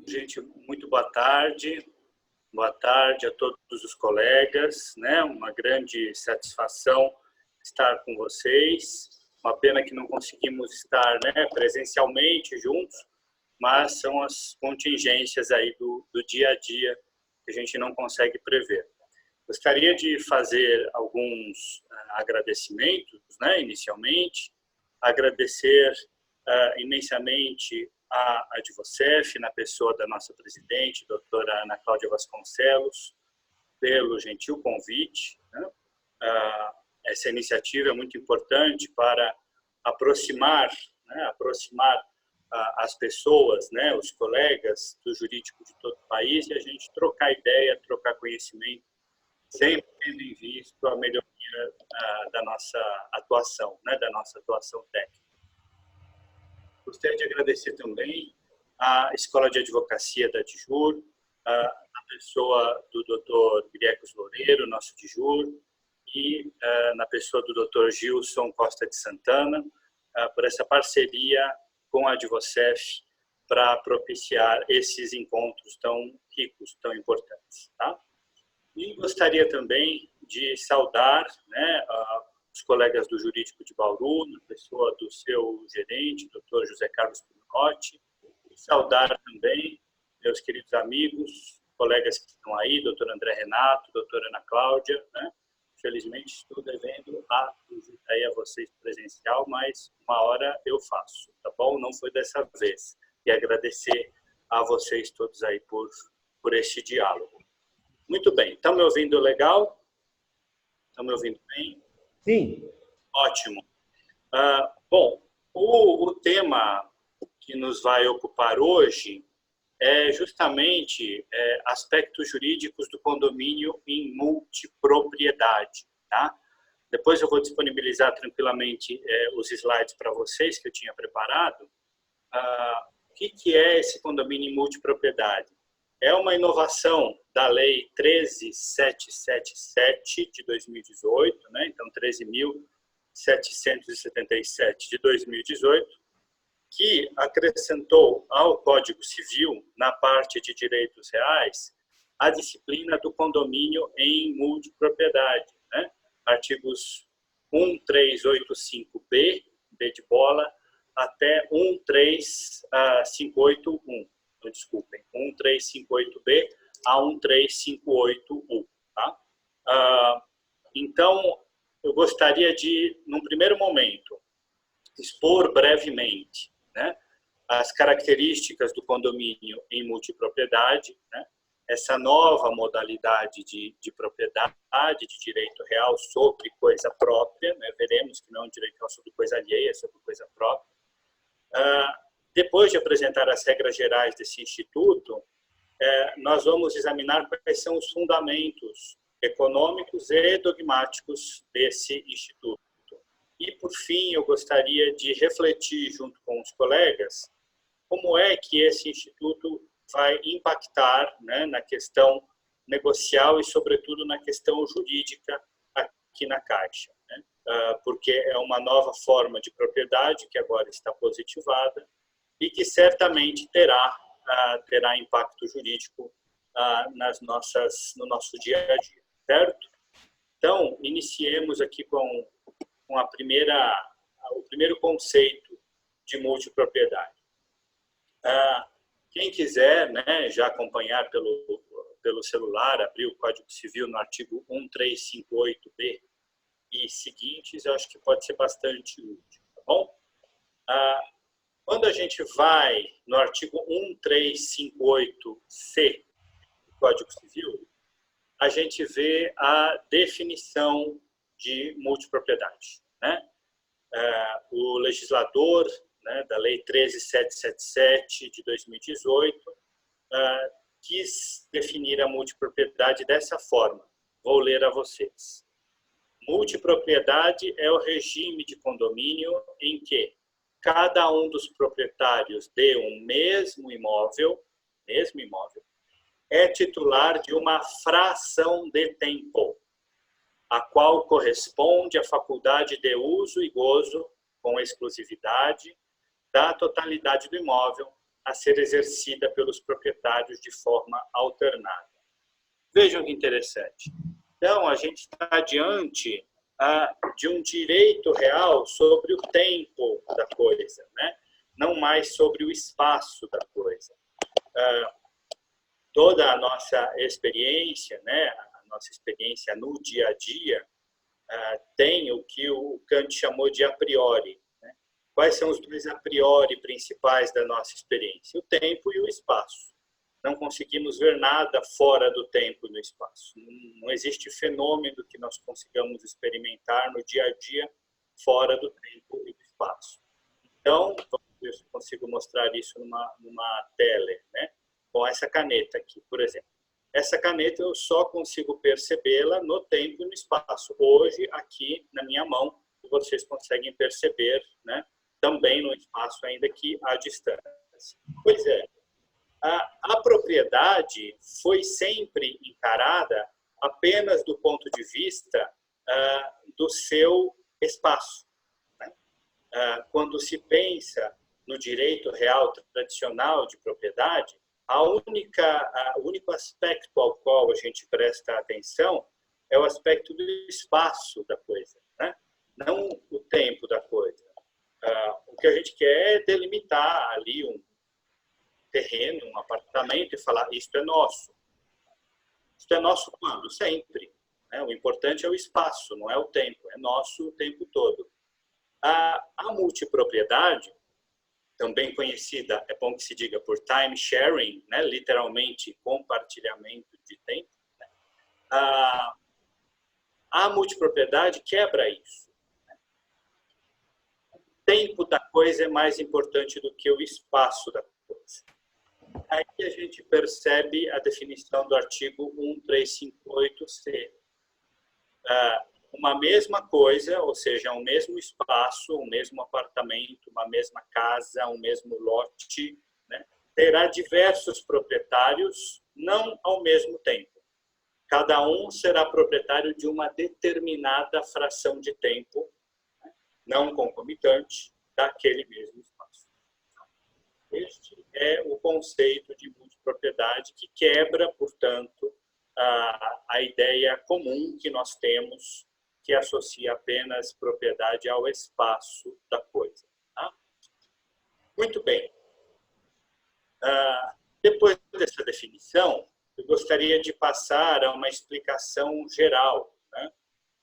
gente, muito boa tarde. Boa tarde a todos os colegas, né? Uma grande satisfação estar com vocês. Uma pena que não conseguimos estar, né, presencialmente juntos, mas são as contingências aí do dia a dia que a gente não consegue prever. Gostaria de fazer alguns agradecimentos, né, inicialmente. Agradecer imensamente a Advocef, na pessoa da nossa presidente, doutora Ana Cláudia Vasconcelos, pelo gentil convite, né? Essa iniciativa é muito importante para aproximar, né, as pessoas, né, os colegas do jurídico de todo o país, e a gente trocar ideia, trocar conhecimento, sempre tendo em vista a melhoria da nossa atuação, né, da nossa atuação técnica. Gostaria de agradecer também à Escola de Advocacia da DIJUR, a pessoa do Dr. Griecos Loureiro, nosso DIJUR, e na pessoa do Dr. Gilson Costa de Santana, por essa parceria com a Advocef para propiciar esses encontros tão ricos, tão importantes. Tá? E gostaria também de saudar, né, os colegas do Jurídico de Bauru, na pessoa do seu gerente, Dr. José Carlos Pinotti, e saudar também meus queridos amigos, colegas que estão aí, Dr. André Renato, doutora Ana Cláudia, né? Felizmente estou devendo a visita aí a vocês presencial, mas uma hora eu faço, tá bom? Não foi dessa vez. E agradecer a vocês todos aí por este diálogo. Muito bem, estão me ouvindo legal? Estão me ouvindo bem? Sim. Ótimo. Bom, o tema que nos vai ocupar hoje é justamente aspectos jurídicos do condomínio em multipropriedade. Tá? Depois eu vou disponibilizar tranquilamente os slides para vocês que eu tinha preparado. O que é esse condomínio em multipropriedade? É uma inovação da Lei 13.777 de 2018, né? Então 13.777 de 2018, que acrescentou ao Código Civil, na parte de direitos reais, a disciplina do condomínio em multipropriedade, né? Artigos 1385B, B de bola, até 13581. Desculpem, 1358B a 1358U. Tá? Então, eu gostaria de, num primeiro momento, expor brevemente, né, as características do condomínio em multipropriedade, né, essa nova modalidade de propriedade, de direito real sobre coisa própria, né, veremos que não é um direito real sobre coisa alheia, é sobre coisa própria. Depois de apresentar as regras gerais desse instituto, nós vamos examinar quais são os fundamentos econômicos e dogmáticos desse instituto. E, por fim, eu gostaria de refletir junto com os colegas como é que esse instituto vai impactar, né, na questão negocial e, sobretudo, na questão jurídica aqui na Caixa, né? Porque é uma nova forma de propriedade que agora está positivada e que certamente terá impacto jurídico no nosso dia a dia, certo? Então, iniciemos aqui com o primeiro conceito de multipropriedade. Quem quiser, né, já acompanhar pelo celular, abrir o Código Civil no artigo 1358B e seguintes, eu acho que pode ser bastante útil, tá bom? Quando a gente vai no artigo 1358C do Código Civil, a gente vê a definição de multipropriedade, né? O legislador, né, da Lei 13.777 de 2018 quis definir a multipropriedade dessa forma. Vou ler a vocês. Multipropriedade é o regime de condomínio em que cada um dos proprietários de um mesmo imóvel é titular de uma fração de tempo, a qual corresponde à faculdade de uso e gozo com exclusividade da totalidade do imóvel, a ser exercida pelos proprietários de forma alternada. Vejam que interessante. Então, a gente está diante de um direito real sobre o tempo da coisa, né? Não mais sobre o espaço da coisa. Toda a nossa experiência, né? A nossa experiência no dia a dia, tem o que o Kant chamou de a priori. Né? Quais são os dois a priori principais da nossa experiência? O tempo e o espaço. Não conseguimos ver nada fora do tempo e do espaço. Não existe fenômeno que nós consigamos experimentar no dia a dia fora do tempo e do espaço. Então, vamos ver se eu consigo mostrar isso numa tela, né? Com essa caneta aqui, por exemplo. Essa caneta eu só consigo percebê-la no tempo e no espaço. Hoje, aqui na minha mão, vocês conseguem perceber, né? Também no espaço, ainda que à distância. Pois é, a propriedade foi sempre encarada apenas do ponto de vista do seu espaço. Né? Quando se pensa no direito real tradicional de propriedade, o único aspecto ao qual a gente presta atenção é o aspecto do espaço da coisa, né? Não o tempo da coisa. O que a gente quer é delimitar ali um terreno, um apartamento e falar, isto é nosso. Isto é nosso quando? Sempre. Né? O importante é o espaço, não é o tempo. É nosso o tempo todo. A multipropriedade, também conhecida, é bom que se diga, por time sharing, né? Literalmente compartilhamento de tempo. Né? A multipropriedade quebra isso. Né? O tempo da coisa é mais importante do que o espaço da coisa. Aí a gente percebe a definição do artigo 1358C. Uma mesma coisa, ou seja, um mesmo espaço, um mesmo apartamento, uma mesma casa, um mesmo lote, né, terá diversos proprietários, não ao mesmo tempo. Cada um será proprietário de uma determinada fração de tempo, né, não concomitante, daquele mesmo espaço. Este é o conceito de multipropriedade que quebra, portanto, a ideia comum que nós temos que associa apenas propriedade ao espaço da coisa. Tá? Muito bem. Depois dessa definição, eu gostaria de passar a uma explicação geral, né,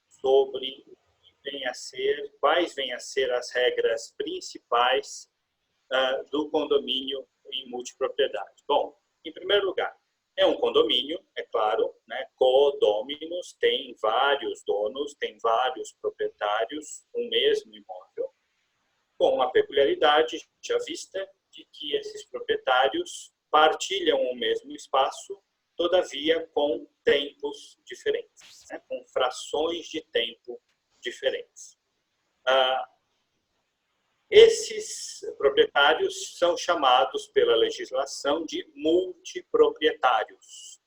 sobre quais vêm a ser as regras principais do condomínio em multipropriedade. Bom, em primeiro lugar, é um condomínio, é claro, né? Condôminos, tem vários donos, tem vários proprietários, um mesmo imóvel, com a peculiaridade já vista de que esses proprietários partilham o mesmo espaço, todavia com tempos diferentes, né? Com frações de tempo diferentes. Esses proprietários são chamados pela legislação de multiproprietários.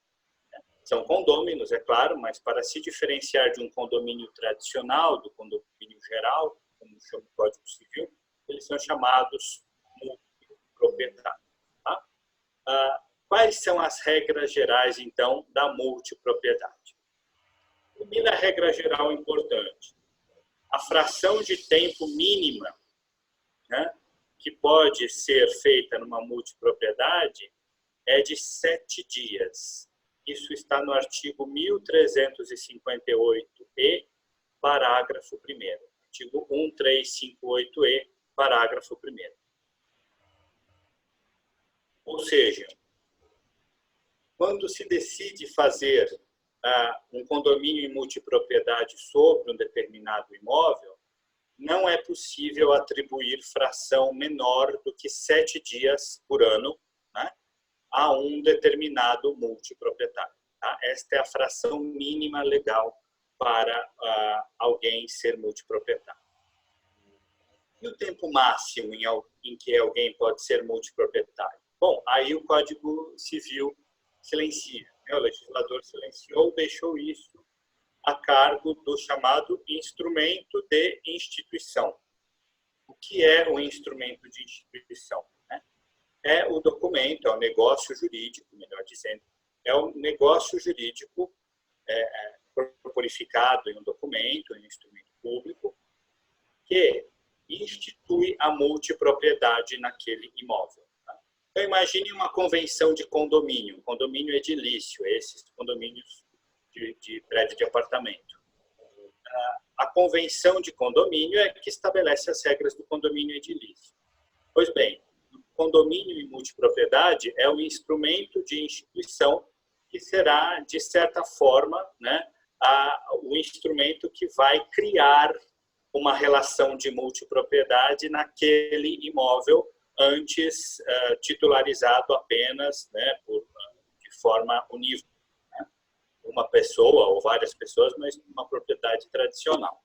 São condôminos, é claro, mas para se diferenciar de um condomínio tradicional, do condomínio geral, como chama o Código Civil, eles são chamados multiproprietários. Tá? Quais são as regras gerais, então, da multipropriedade? Primeira regra geral importante. A fração de tempo mínima, né, que pode ser feita numa multipropriedade é de 7 dias. Isso está no artigo 1358-E, parágrafo 1º. Artigo 1358-E, parágrafo 1º. Ou seja, quando se decide fazer um condomínio em multipropriedade sobre um determinado imóvel, não é possível atribuir fração menor do que 7 dias por ano, né, a um determinado multiproprietário. Tá? Esta é a fração mínima legal para alguém ser multiproprietário. E o tempo máximo em que alguém pode ser multiproprietário? Bom, aí o Código Civil silencia, né? O legislador silenciou, deixou isso a cargo do chamado instrumento de instituição. O que é o instrumento de instituição? Né? é o documento, é o negócio jurídico, melhor dizendo, é o negócio jurídico corporificado em um documento, em um instrumento público, que institui a multipropriedade naquele imóvel. Tá? Então, imagine uma convenção de condomínio, condomínio edilício, esses condomínios de prédio de apartamento. A convenção de condomínio é que estabelece as regras do condomínio edilício. Pois bem, o condomínio em multipropriedade é um instrumento de instituição que será, de certa forma, né, o instrumento que vai criar uma relação de multipropriedade naquele imóvel antes titularizado apenas, né, de forma unívoca. Né? Uma pessoa ou várias pessoas, mas uma propriedade tradicional.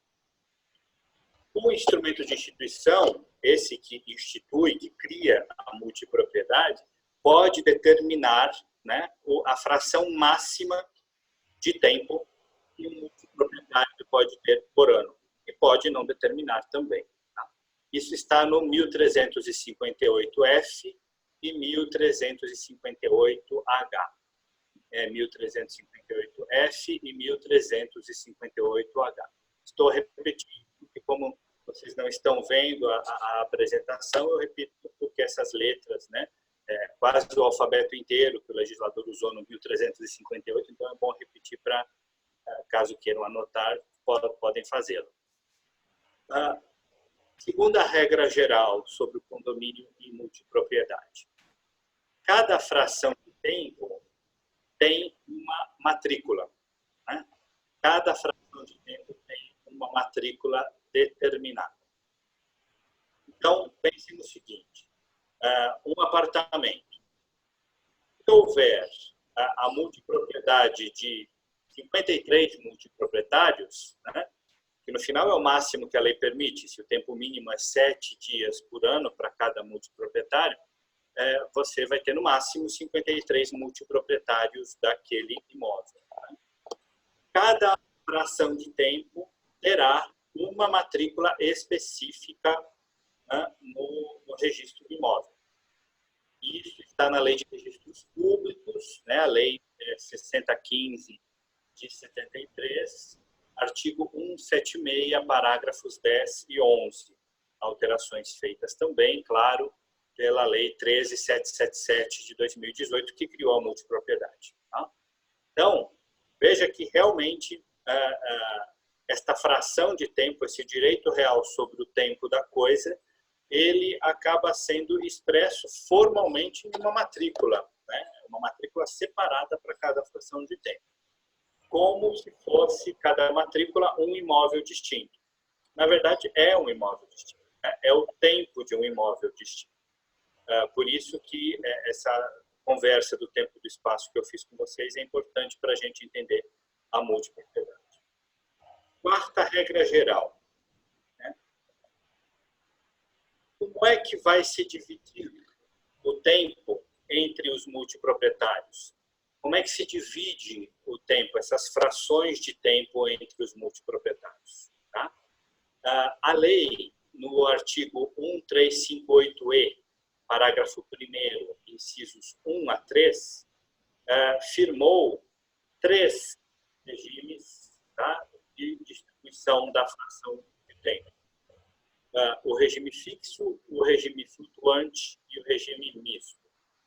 O instrumento de instituição, esse que institui, que cria a multipropriedade, pode determinar, né, a fração máxima de tempo que um multiproprietário pode ter por ano. E pode não determinar também. Tá? Isso está no 1358F e 1358H. 1358F e 1358H. Estou repetindo, porque como vocês não estão vendo a apresentação, eu repito porque essas letras, né, quase o alfabeto inteiro que o legislador usou no 1358, então é bom repetir para, caso queiram anotar, podem fazê-lo. Segunda regra geral sobre o condomínio e multipropriedade. Cada fração de tempo tem uma matrícula. Né? Cada fração de tempo tem uma matrícula determinada. Então, pense no seguinte. Um apartamento. Se houver a multipropriedade de 53 multiproprietários, né, que no final é o máximo que a lei permite, se o tempo mínimo é 7 dias por ano para cada multiproprietário, você vai ter no máximo 53 multiproprietários daquele imóvel. Né? Cada fração de tempo terá uma matrícula específica, né, no registro do imóvel. Isso está na Lei de Registros Públicos, né, a Lei 6015 de 73, artigo 176, parágrafos 10 e 11. Alterações feitas também, claro, pela Lei 13777 de 2018, que criou a multipropriedade. Tá? Então, veja que realmente esta fração de tempo, esse direito real sobre o tempo da coisa, ele acaba sendo expresso formalmente em uma matrícula, né? Uma matrícula separada para cada fração de tempo, como se fosse cada matrícula um imóvel distinto. Na verdade, é um imóvel distinto, né? É o tempo de um imóvel distinto. Por isso que essa conversa do tempo e do espaço que eu fiz com vocês é importante para a gente entender a multipropriedade. Quarta regra geral. Né? Como é que vai se dividir o tempo entre os multiproprietários? Como é que se divide o tempo, essas frações de tempo entre os multiproprietários? Tá? A lei, no artigo 1358E, parágrafo 1º, incisos 1 a 3, firmou 3 regimes, tá, de distribuição da fração de tempo. O regime fixo, o regime flutuante e o regime misto.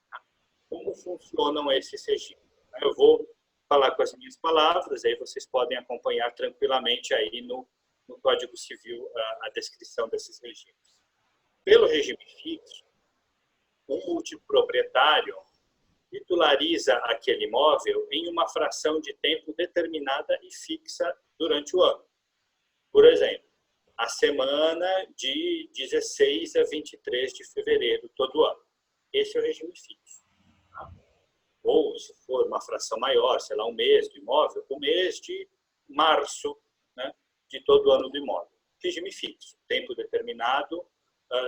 Tá? Como funcionam esses regimes? Eu vou falar com as minhas palavras, aí vocês podem acompanhar tranquilamente aí no Código Civil a descrição desses regimes. Pelo regime fixo, o multiproprietário titulariza aquele imóvel em uma fração de tempo determinada e fixa durante o ano. Por exemplo, a semana de 16 a 23 de fevereiro todo ano. Esse é o regime fixo. Tá? Ou, se for uma fração maior, sei lá, um mês do imóvel, o mês de março, né, de todo ano do imóvel. Regime fixo, tempo determinado,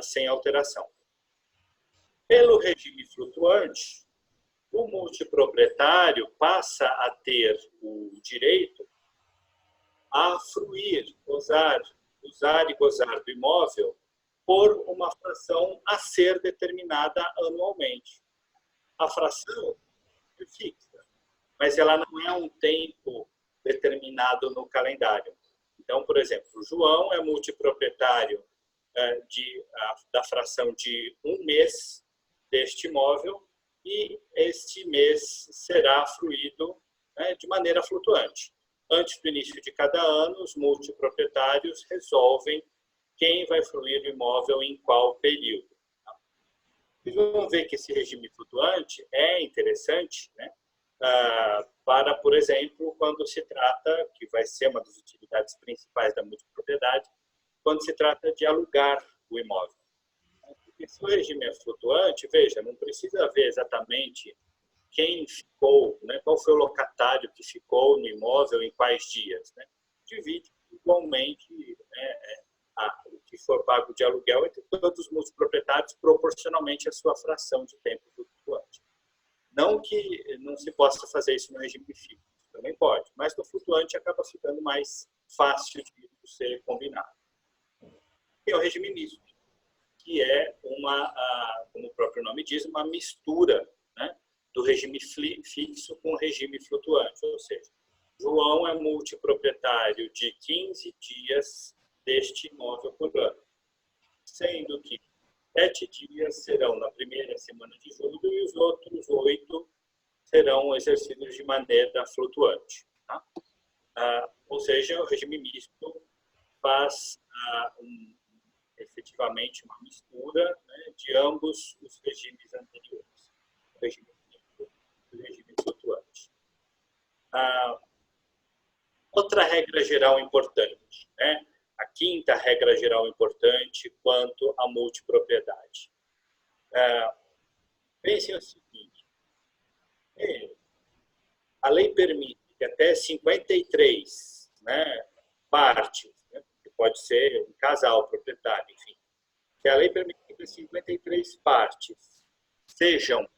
sem alteração. Pelo regime flutuante, o multiproprietário passa a ter o direito a fruir, usar e gozar do imóvel por uma fração a ser determinada anualmente. A fração é fixa, mas ela não é um tempo determinado no calendário. Então, por exemplo, o João é multiproprietário da fração de um mês deste imóvel e este mês será fruído, né, de maneira flutuante. Antes do início de cada ano, os multiproprietários resolvem quem vai fruir o imóvel em qual período. Vocês vão ver que esse regime flutuante é interessante, né, para, por exemplo, quando se trata, que vai ser uma das utilidades principais da multipropriedade, quando se trata de alugar o imóvel. Porque se o regime é flutuante, veja, não precisa ver exatamente quem ficou, né, qual foi o locatário que ficou no imóvel em quais dias. Né? Divide igualmente, né, o que for pago de aluguel entre todos os multiproprietários proporcionalmente à sua fração de tempo flutuante. Não que não se possa fazer isso no regime fixo, também pode, mas no flutuante acaba ficando mais fácil de ser combinado. Tem o regime misto, que é como o próprio nome diz, uma mistura, né, do regime fixo com o regime flutuante, ou seja, João é multiproprietário de 15 dias deste imóvel por ano, sendo que 7 dias serão na primeira semana de julho e os outros 8 serão exercidos de maneira flutuante. Tá? Ou seja, o regime misto faz efetivamente uma mistura, né, de ambos os regimes anteriores, o regime fixo e o regime flutuante. Outra regra geral importante, né? A quinta regra geral importante quanto à multipropriedade. Pensem o seguinte, a lei permite que até 53, né, partes, né, que pode ser um casal proprietário, enfim, que a lei permite que 53 partes sejam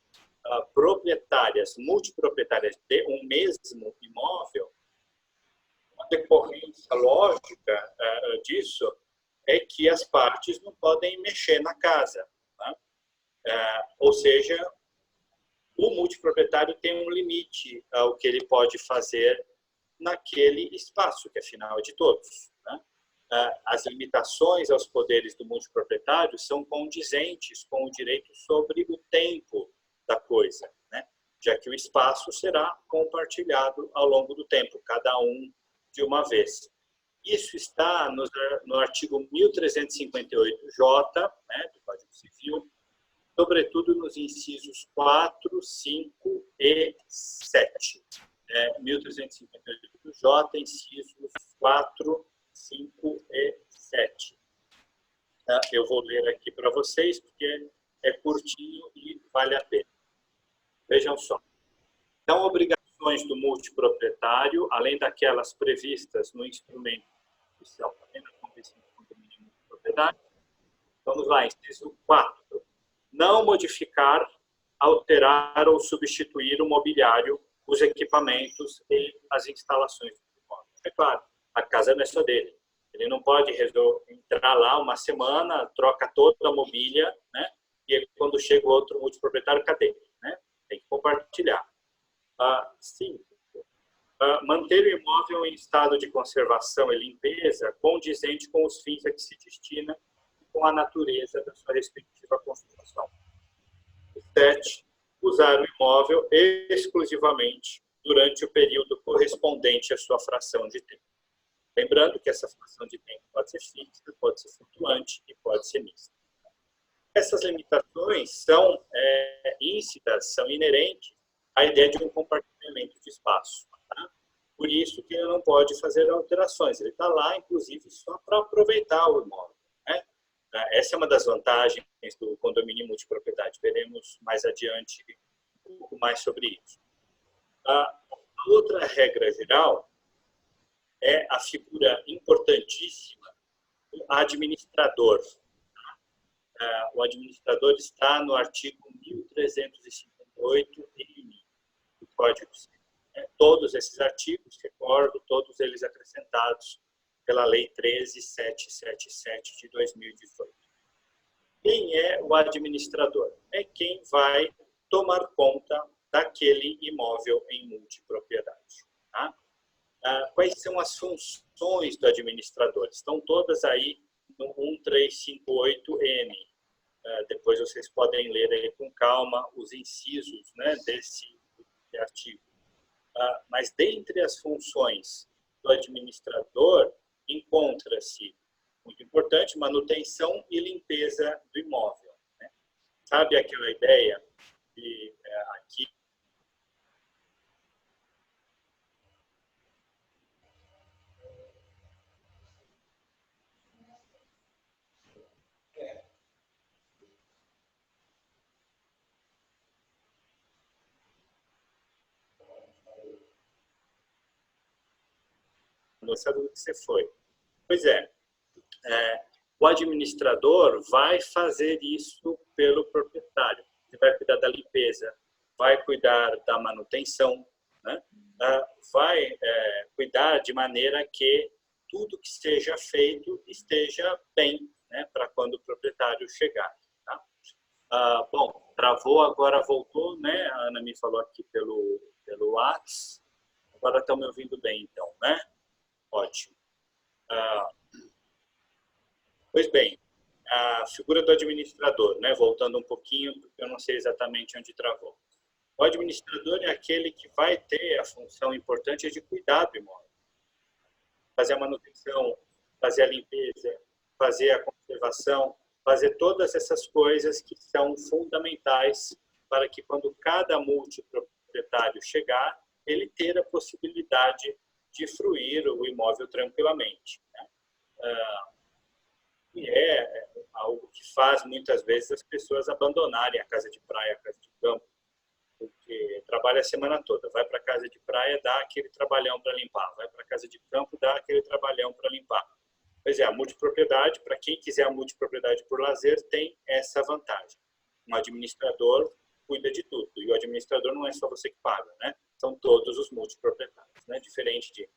proprietárias, multiproprietárias de um mesmo imóvel. A decorrência lógica disso é que as partes não podem mexer na casa. Né? Ou seja, o multiproprietário tem um limite ao que ele pode fazer naquele espaço, que afinal é de todos. Né? As limitações aos poderes do multiproprietário são condizentes com o direito sobre o tempo da coisa, né? Já que o espaço será compartilhado ao longo do tempo, cada um de uma vez. Isso está no artigo 1358J, né, do Código Civil, sobretudo nos incisos 4, 5 e 7. 1358J, incisos 4, 5 e 7. Eu vou ler aqui para vocês, porque é curtinho e vale a pena. Vejam só. Então, obrigações do multiproprietário, além daquelas previstas no instrumento oficial da Convenção de Condomínio Multipropriedade. Vamos lá, inciso 4. Não modificar, alterar ou substituir o mobiliário, os equipamentos e as instalações do imóvel. É claro, a casa não é só dele. Ele não pode entrar lá uma semana, troca toda a mobília, né? E quando chega o outro multiproprietário, cadê? Né? Tem que compartilhar. 5. Manter o imóvel em estado de conservação e limpeza condizente com os fins a que se destina e com a natureza da sua respectiva construção. 7. Usar o imóvel exclusivamente durante o período correspondente à sua fração de tempo. Lembrando que essa fração de tempo pode ser fixa, pode ser flutuante e pode ser mista. Essas limitações são íncitas, são inerentes à ideia de um compartilhamento de espaço. Tá? Por isso que ele não pode fazer alterações. Ele está lá, inclusive, só para aproveitar o imóvel. Né? Essa é uma das vantagens do condomínio multipropriedade. Veremos mais adiante um pouco mais sobre isso. A outra regra geral é a figura importantíssima do administrador. O administrador está no artigo 1358 do Código Civil. Todos esses artigos, recordo, todos eles acrescentados pela Lei 13777 de 2018. Quem é o administrador? É quem vai tomar conta daquele imóvel em multipropriedade. Tá? Quais são as funções do administrador? Estão todas aí no 1358M. Depois vocês podem ler aí com calma os incisos, né, desse artigo. Mas dentre as funções do administrador, encontra-se, muito importante, manutenção e limpeza do imóvel. Né? Sabe aquela ideia de aqui no estado que você foi. Pois o administrador vai fazer isso pelo proprietário. Ele vai cuidar da limpeza, vai cuidar da manutenção, né? Vai cuidar de maneira que tudo que seja feito esteja bem, né? Para quando o proprietário chegar. Tá? Bom, travou, agora voltou, né? A Ana me falou aqui pelo WhatsApp. Agora estão me ouvindo bem, então, né? Ótimo. Pois bem, a figura do administrador, né? Voltando um pouquinho, porque eu não sei exatamente onde travou. O administrador é aquele que vai ter a função importante de cuidar do imóvel, fazer a manutenção, fazer a limpeza, fazer a conservação, fazer todas essas coisas que são fundamentais para que quando cada multiproprietário chegar, ele ter a possibilidade de fruir o imóvel tranquilamente. Né? E é algo que faz muitas vezes as pessoas abandonarem a casa de praia, a casa de campo, porque trabalha a semana toda, vai para a casa de praia, dá aquele trabalhão para limpar, vai para a casa de campo, dá aquele trabalhão para limpar. Pois é, a multipropriedade, para quem quiser a multipropriedade por lazer, tem essa vantagem. Um administrador cuida de tudo, e o administrador não é só você que paga, né? São todos os multiproprietários, né? Diferente de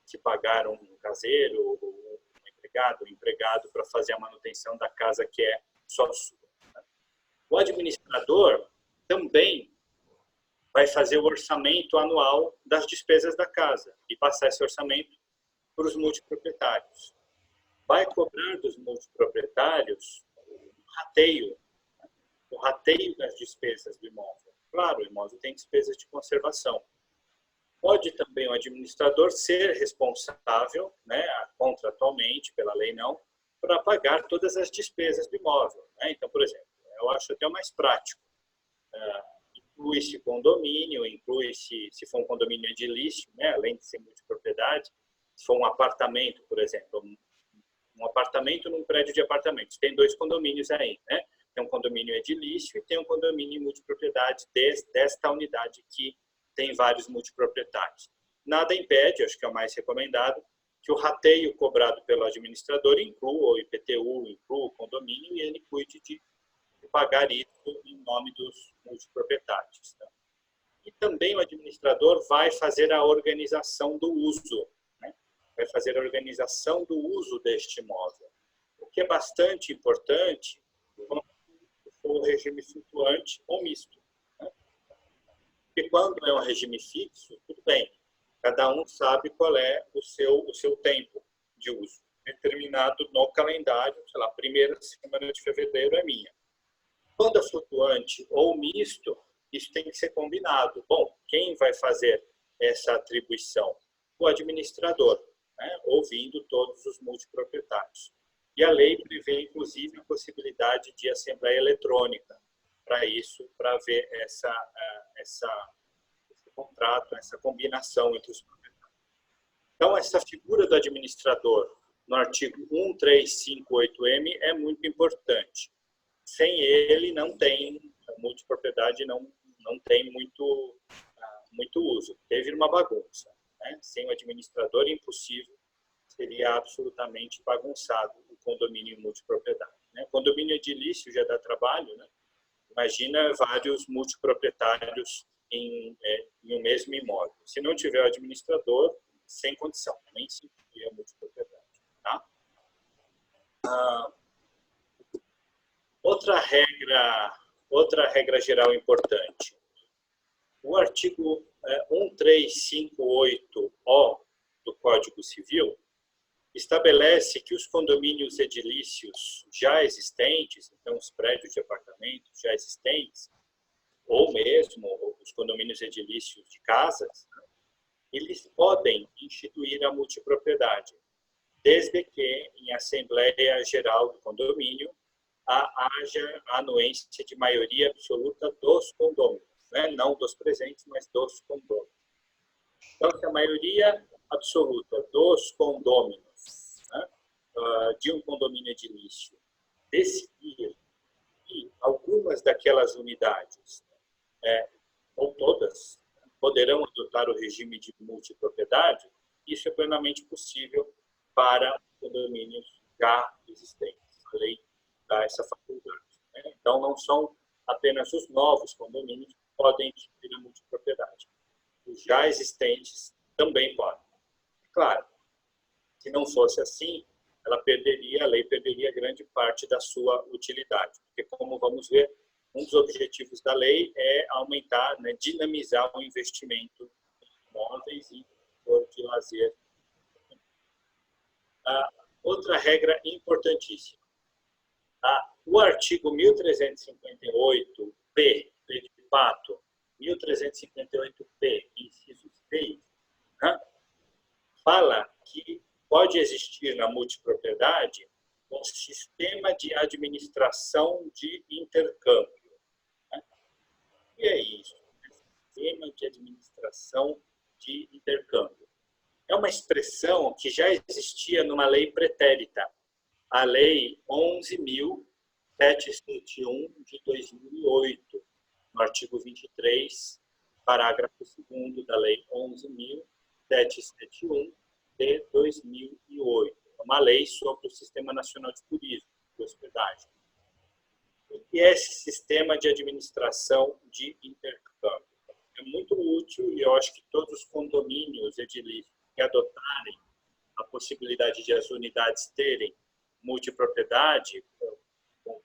se pagar um caseiro, um empregado para fazer a manutenção da casa que é só sua. Né? O administrador também vai fazer o orçamento anual das despesas da casa e passar esse orçamento para os multiproprietários. Vai cobrar dos multiproprietários o rateio das despesas do imóvel. Claro, o imóvel tem despesas de conservação. Pode também o administrador ser responsável, né, contratualmente, pela lei não, para pagar todas as despesas do imóvel. Né? Então, por exemplo, eu acho até o mais prático. Inclui-se condomínio, inclui-se, se for um condomínio edilício, né, além de ser multipropriedade, se for um apartamento, por exemplo, um apartamento num prédio de apartamentos. Tem dois condomínios aí, né? Tem um condomínio edilício e tem um condomínio multipropriedade desta unidade que tem vários multiproprietários. Nada impede, acho que é o mais recomendado, que o rateio cobrado pelo administrador inclua o IPTU, inclua o condomínio e ele cuide de pagar isso em nome dos multiproprietários. Tá? E também o administrador vai fazer a organização do uso, né? Vai fazer a organização do uso deste imóvel, o que é bastante importante quando for o regime flutuante ou misto. Né? Porque quando é um regime fixo, tudo bem, cada um sabe qual é o seu tempo de uso, determinado no calendário, sei lá, a primeira semana de fevereiro é minha. Quando é flutuante ou misto, isso tem que ser combinado. Bom, quem vai fazer essa atribuição? O administrador, né? Ouvindo todos os multiproprietários. E a lei prevê, inclusive, a possibilidade de assembleia eletrônica para isso, para ver esse contrato, essa combinação entre os proprietários. Então, essa figura do administrador no artigo 1358M é muito importante. Sem ele, não tem, a multipropriedade não tem muito uso. Teve uma bagunça. Né? Sem o administrador, impossível, seria absolutamente bagunçado o condomínio multipropriedade. Né? Condomínio edilício já dá trabalho, né? Imagina vários multiproprietários em um mesmo imóvel. Se não tiver o administrador, sem condição, nem se incluir a multipropriedade. Tá? Outra regra geral importante. O artigo 1358-O do Código Civil estabelece que os condomínios edilícios já existentes, então os prédios de apartamentos já existentes, ou mesmo os condomínios edilícios de casas, eles podem instituir a multipropriedade, desde que, em Assembleia Geral do Condomínio, haja a anuência de maioria absoluta dos condôminos, né? Não dos presentes, mas dos condôminos. Então, se a maioria absoluta dos condôminos, né, de um condomínio edilício decidir que algumas daquelas unidades, ou todas, poderão adotar o regime de multipropriedade, isso é plenamente possível para condomínios já existentes. A lei dá essa faculdade. Né? Então, não são apenas os novos condomínios que podem instituir a multipropriedade. Os já existentes também podem. Claro, se não fosse assim, a lei perderia grande parte da sua utilidade. Porque, como vamos ver, um dos objetivos da lei é aumentar, né, dinamizar o investimento em imóveis e de lazer. Outra regra importantíssima. O artigo 1358-P, de fato, 1358-P, inciso 6, né, fala que pode existir na multipropriedade um sistema de administração de intercâmbio. Né? O que é isso? Sistema de administração de intercâmbio. É uma expressão que já existia numa lei pretérita, a Lei 11.771 de 2008, no artigo 23, parágrafo 2º da Lei 11.771 de 2008. É uma lei sobre o Sistema Nacional de Turismo e Hospedagem. E esse sistema de administração de intercâmbio é muito útil e eu acho que todos os condomínios edilícios que adotarem a possibilidade de as unidades terem multipropriedade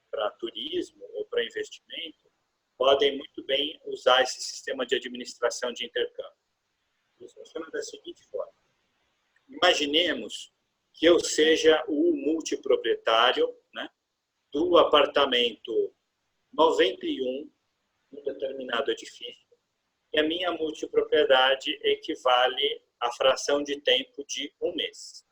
para turismo ou para investimento, podem muito bem usar esse sistema de administração de intercâmbio. Isso funciona da seguinte forma. Imaginemos que eu seja o multiproprietário, né, do apartamento 91, num determinado edifício, e a minha multipropriedade equivale à fração de tempo de um mês.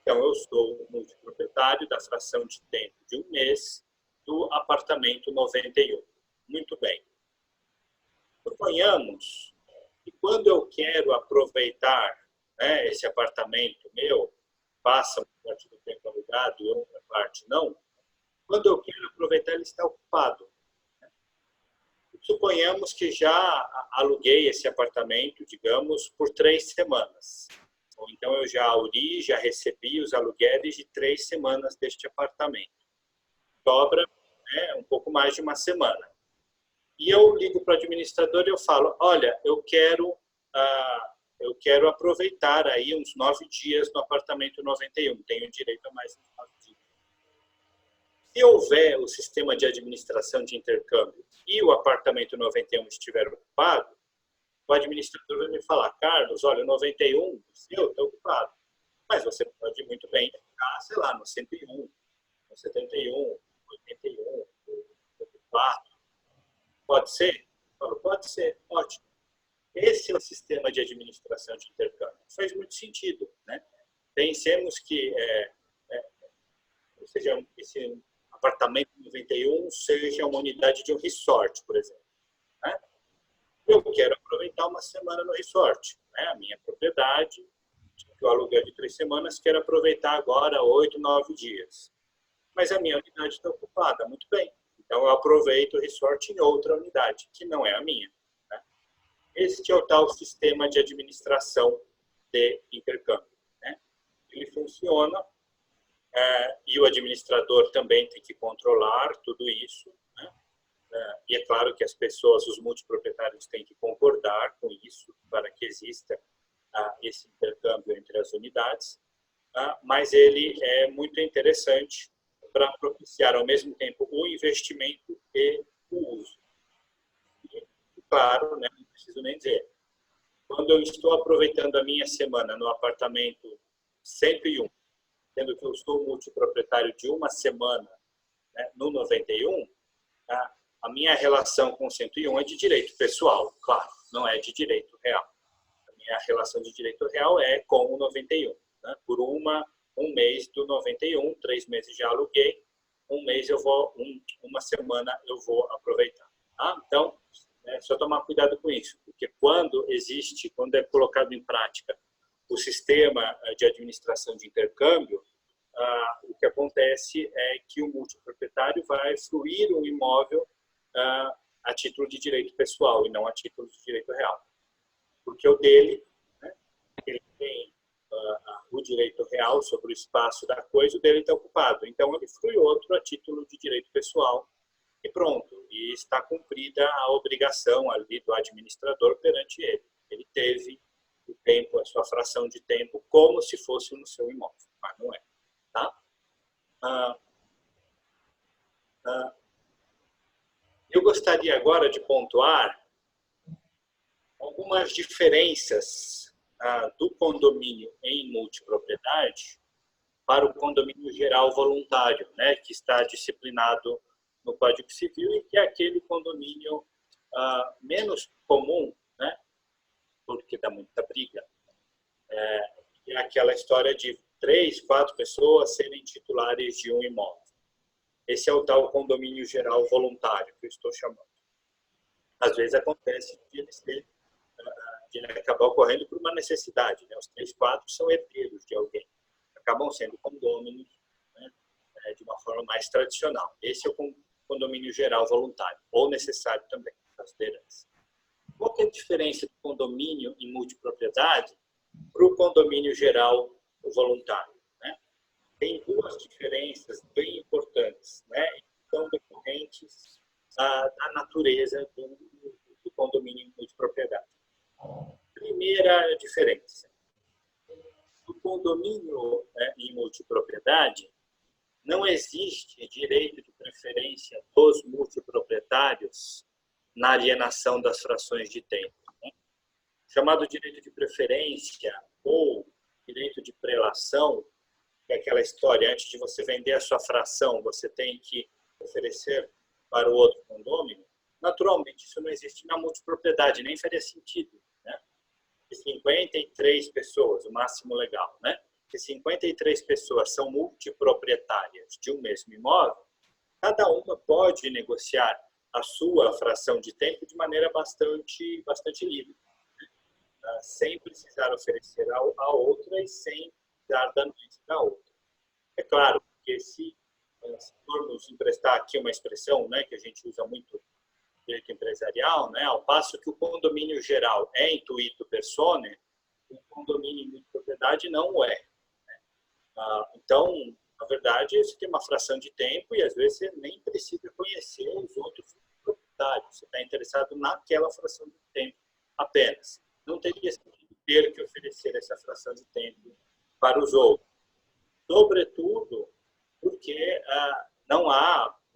Então, eu sou o multiproprietário da fração de tempo de um mês do apartamento 91. Muito bem. Suponhamos que quando eu quero aproveitar, né, esse apartamento meu, passa uma parte do tempo alugado e outra parte não, quando eu quero aproveitar, ele está ocupado. Suponhamos que já aluguei esse apartamento, digamos, por 3 semanas. Ou então eu já já recebi os aluguéis de 3 semanas deste apartamento. Sobra, né, um pouco mais de uma semana. E eu ligo para o administrador e eu falo, olha, eu quero aproveitar aí uns 9 dias no apartamento 91, tenho direito a mais uns 9 dias. Se houver o sistema de administração de intercâmbio e o apartamento 91 estiver ocupado, o administrador vai me falar, Carlos, olha, o 91, seu, está ocupado. Mas você pode muito bem ficar, sei lá, no 101, no 71, 81, 84. Pode ser? Eu falo, pode ser, ótimo. Esse é o sistema de administração de intercâmbio. Faz muito sentido, né? Pensemos que seja esse apartamento 91 seja uma unidade de um resort, por exemplo. Né? Eu quero aproveitar uma semana no resort. Né? A minha propriedade, que eu aluguei de 3 semanas, quero aproveitar agora 8, 9 dias. Mas a minha unidade está ocupada, muito bem. Então, eu aproveito o resort em outra unidade, que não é a minha. Né? Este é o tal sistema de administração de intercâmbio. Né? Ele funciona e o administrador também tem que controlar tudo isso. Né? E é claro que as pessoas, os multiproprietários, têm que concordar com isso para que exista esse intercâmbio entre as unidades. Mas ele é muito interessante para propiciar ao mesmo tempo o investimento e o uso. E, claro, né, não preciso nem dizer, quando eu estou aproveitando a minha semana no apartamento 101, sendo que eu sou multiproprietário de uma semana, né, no 91, a minha relação com o 101 é de direito pessoal, claro, não é de direito real. A minha relação de direito real é com o 91. Né? Por um mês do 91, 3 meses já aluguei, um mês eu vou, uma semana eu vou aproveitar. Tá? Então, é só tomar cuidado com isso, porque quando é colocado em prática o sistema de administração de intercâmbio, o que acontece é que o multiproprietário vai fruir um imóvel a título de direito pessoal e não a título de direito real. Porque o dele, né, ele tem o direito real sobre o espaço da coisa, o dele está ocupado. Então, ele frui outro a título de direito pessoal e pronto. E está cumprida a obrigação ali do administrador perante ele. Ele teve o tempo, a sua fração de tempo, como se fosse no seu imóvel, mas não é. Tá? Eu gostaria agora de pontuar algumas diferenças do condomínio em multipropriedade para o condomínio geral voluntário, né, que está disciplinado no Código Civil e que é aquele condomínio menos comum, né, porque dá muita briga. É aquela história de 3, 4 pessoas serem titulares de um imóvel. Esse é o tal condomínio geral voluntário que eu estou chamando. Às vezes acontece de ele acabar ocorrendo por uma necessidade. Né? Os 3, 4 são herdeiros de alguém. Acabam sendo condôminos, né, de uma forma mais tradicional. Esse é o condomínio geral voluntário, ou necessário também, as heranças. Qual que é a diferença do condomínio em multipropriedade para o condomínio geral voluntário? Né? Tem duas diferenças bem importantes, né, que são decorrentes da natureza do condomínio em multipropriedade. Primeira diferença. No condomínio em multipropriedade, não existe direito de preferência dos multiproprietários na alienação das frações de tempo. Né? Chamado direito de preferência ou direito de prelação, que é aquela história, antes de você vender a sua fração, você tem que oferecer para o outro condômino. Naturalmente, isso não existe na multipropriedade, nem faria sentido. Né? De 53 pessoas, o máximo legal, né? Se 53 pessoas são multiproprietárias de um mesmo imóvel, cada uma pode negociar a sua fração de tempo de maneira bastante livre, né? Sem precisar oferecer a outra e sem dar danos da outra. É claro que se formos emprestar aqui uma expressão, né, que a gente usa muito no direito empresarial, né, ao passo que o condomínio geral é intuito personae, o condomínio de propriedade não o é. Então, na verdade, você tem uma fração de tempo e às vezes você nem precisa conhecer os outros proprietários. Você está interessado naquela fração de tempo apenas. Não teria sentido ter que oferecer essa fração de tempo para os outros. Sobretudo porque não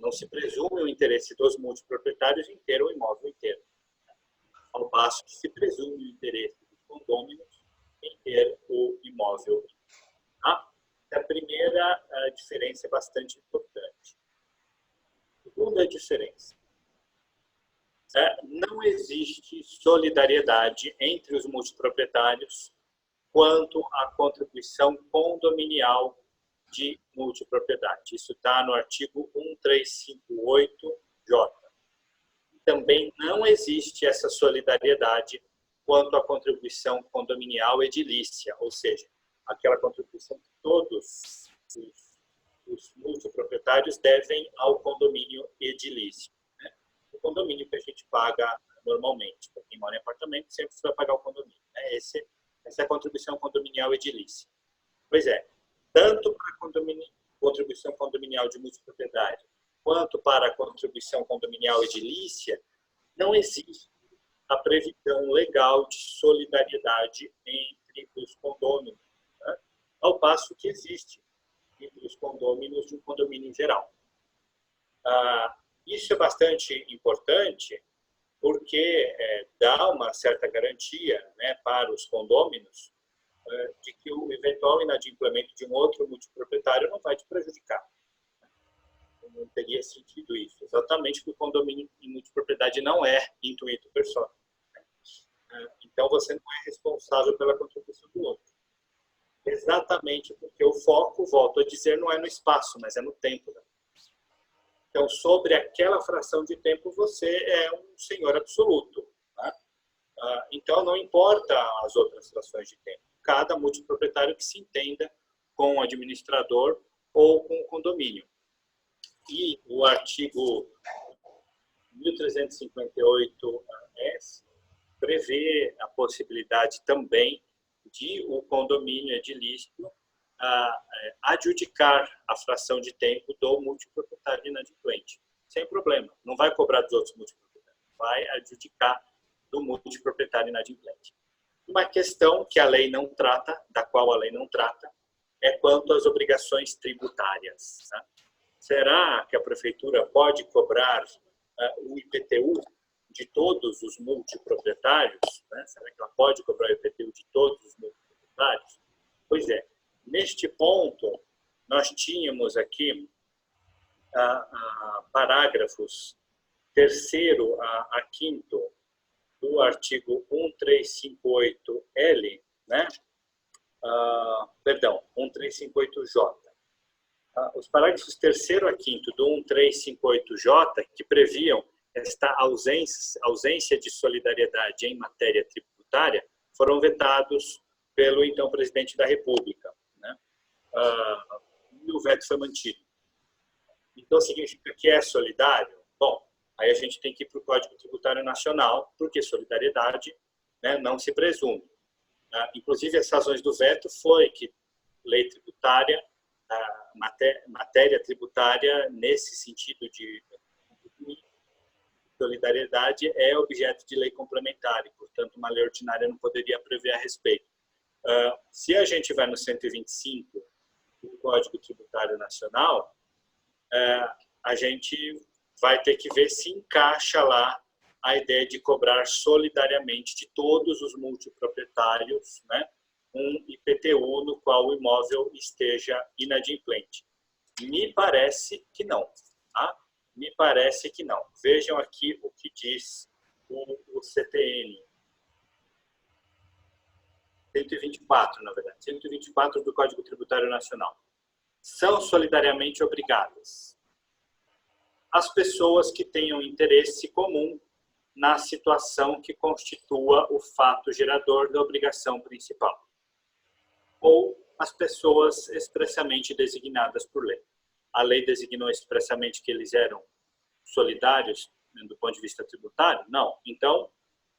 se presume o interesse dos multiproprietários em ter o imóvel inteiro. Ao passo que se presume o interesse dos condôminos em ter o imóvel inteiro. Tá? A primeira diferença é bastante importante. A segunda diferença. Não existe solidariedade entre os multiproprietários quanto à contribuição condominial de multipropriedade. Isso está no artigo 1358J. Também não existe essa solidariedade quanto à contribuição condominial edilícia, ou seja, aquela contribuição que todos os multiproprietários devem ao condomínio edilício. Né? O condomínio que a gente paga normalmente. Para quem mora em apartamento, sempre vai pagar o condomínio. Né? Essa é a contribuição condominial edilícia. Pois é, tanto para a contribuição condominial de multipropriedade, quanto para a contribuição condominial edilícia, não existe a previsão legal de solidariedade entre os condôminos. Ao passo que existe entre os condôminos de um condomínio geral. Isso é bastante importante porque dá uma certa garantia, né, para os condôminos de que o eventual inadimplemento de um outro multiproprietário não vai te prejudicar. Não teria sentido isso, exatamente porque o condomínio em multipropriedade não é intuito persona. Então, você não é responsável pela contribuição do outro. Exatamente porque o foco, volto a dizer, não é no espaço, mas é no tempo. Então, sobre aquela fração de tempo, você é um senhor absoluto. Né? Então, não importa as outras frações de tempo. Cada multiproprietário que se entenda com o administrador ou com o condomínio. E o artigo 1358-S prevê a possibilidade também de o condomínio edilício adjudicar a fração de tempo do multiproprietário inadimplente. Sem problema, não vai cobrar dos outros multiproprietários, vai adjudicar do multiproprietário inadimplente. Uma questão que a lei não trata, da qual a lei não trata, é quanto às obrigações tributárias. Tá? Será que a prefeitura pode cobrar o IPTU de todos os multiproprietários? Né? Será que ela pode cobrar o IPTU de todos os multiproprietários? Pois é, neste ponto, nós tínhamos aqui parágrafos 3º a 5º do artigo 1358L, né? 1358J. Os parágrafos 3º a 5º do 1358J, que previam esta ausência de solidariedade em matéria tributária, foram vetados pelo então presidente da República. Né? E o veto foi mantido. Então, significa que é solidário? Bom, aí a gente tem que ir para o Código Tributário Nacional, porque solidariedade, né, não se presume. Inclusive, as razões do veto foi que lei tributária, matéria tributária, nesse sentido de solidariedade, é objeto de lei complementar, e, portanto, uma lei ordinária não poderia prever a respeito. Se a gente vai no 125 do Código Tributário Nacional, a gente vai ter que ver se encaixa lá a ideia de cobrar solidariamente de todos os multiproprietários, né, um IPTU no qual o imóvel esteja inadimplente. Me parece que não. Tá? Me parece que não. Vejam aqui o que diz o CTN. 124, na verdade. 124 do Código Tributário Nacional. São solidariamente obrigadas as pessoas que tenham interesse comum na situação que constitua o fato gerador da obrigação principal, ou as pessoas expressamente designadas por lei. A lei designou expressamente que eles eram solidários, né, do ponto de vista tributário? Não. Então,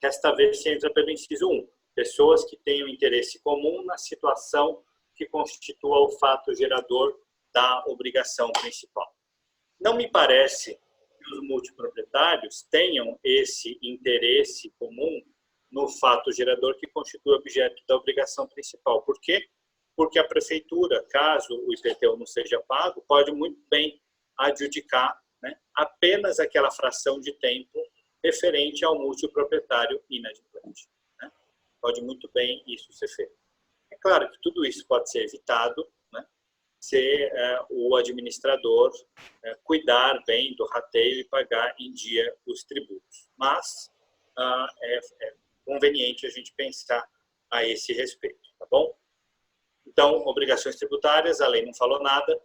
resta ver se entra pelo inciso 1. Pessoas que tenham interesse comum na situação que constitua o fato gerador da obrigação principal. Não me parece que os multiproprietários tenham esse interesse comum no fato gerador que constitui o objeto da obrigação principal. Por quê? Porque a prefeitura, caso o IPTU não seja pago, pode muito bem adjudicar, né, apenas aquela fração de tempo referente ao multiproprietário inadimplente. Né? Pode muito bem isso ser feito. É claro que tudo isso pode ser evitado, né, se o administrador cuidar bem do rateio e pagar em dia os tributos. Mas é conveniente a gente pensar a esse respeito, tá bom? Então, obrigações tributárias, a lei não falou nada.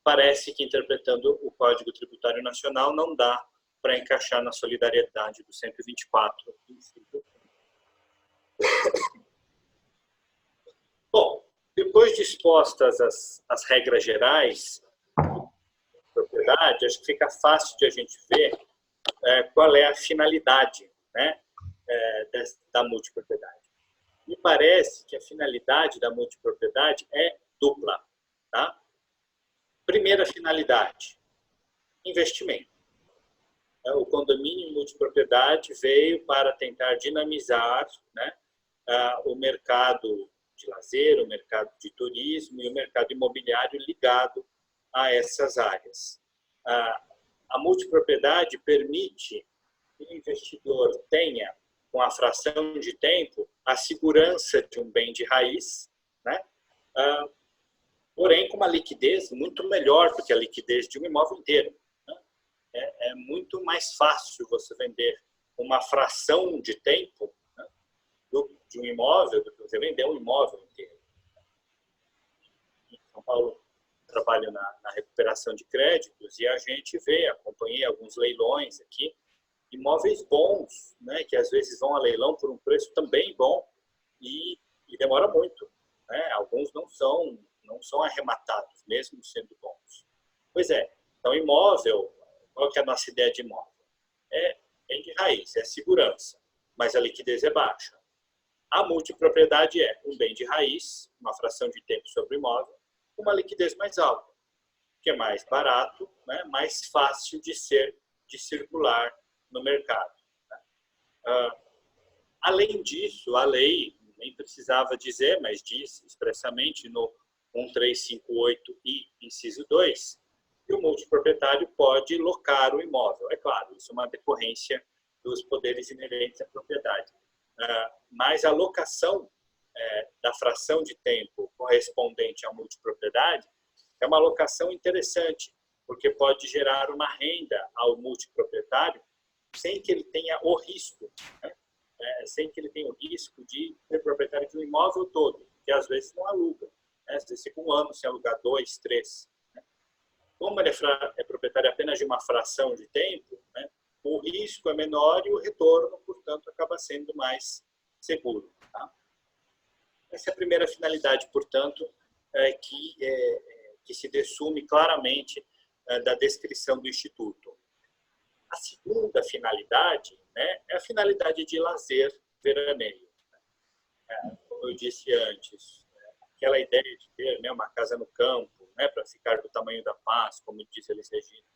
Parece que, interpretando o Código Tributário Nacional, não dá para encaixar na solidariedade do 124. Bom, depois de expostas as regras gerais da propriedade, acho que fica fácil de a gente ver qual é a finalidade, né, da multipropriedade. Me parece que a finalidade da multipropriedade é dupla. Tá? Primeira finalidade, investimento. O condomínio em multipropriedade veio para tentar dinamizar, né, o mercado de lazer, o mercado de turismo e o mercado imobiliário ligado a essas áreas. A multipropriedade permite que o investidor tenha, com a fração de tempo, a segurança de um bem de raiz, né? Porém com uma liquidez muito melhor do que a liquidez de um imóvel inteiro. Né? É muito mais fácil você vender uma fração de tempo, né, de um imóvel do que você vender um imóvel inteiro. Em São Paulo, trabalho na recuperação de créditos e a gente acompanhei alguns leilões aqui, imóveis bons, né, que às vezes vão a leilão por um preço também bom e demora muito. Né? Alguns não são arrematados, mesmo sendo bons. Pois é, então imóvel, qual que é a nossa ideia de imóvel? É bem de raiz, é segurança, mas a liquidez é baixa. A multipropriedade é um bem de raiz, uma fração de tempo sobre o imóvel, uma liquidez mais alta, que é mais barato, né, mais fácil de circular no mercado. Além disso, a lei, nem precisava dizer, mas diz expressamente no 1358 e inciso 2, que o multiproprietário pode locar o imóvel. É claro, isso é uma decorrência dos poderes inerentes à propriedade. Mas a locação da fração de tempo correspondente à multipropriedade é uma locação interessante, porque pode gerar uma renda ao multiproprietário sem que ele tenha o risco, né? Sem que ele tenha o risco de ser proprietário de um imóvel todo, que às vezes não aluga. Né? Às vezes fica um ano sem alugar, 2, 3. Né? Como ele é proprietário apenas de uma fração de tempo, né? O risco é menor e o retorno, portanto, acaba sendo mais seguro. Tá? Essa é a primeira finalidade, portanto, que se dessume claramente da descrição do Instituto. A segunda finalidade, né, é a finalidade de lazer veraneio. Como eu disse antes, aquela ideia de ter, né, uma casa no campo, né, para ficar do tamanho da paz, como disse Elis Regina,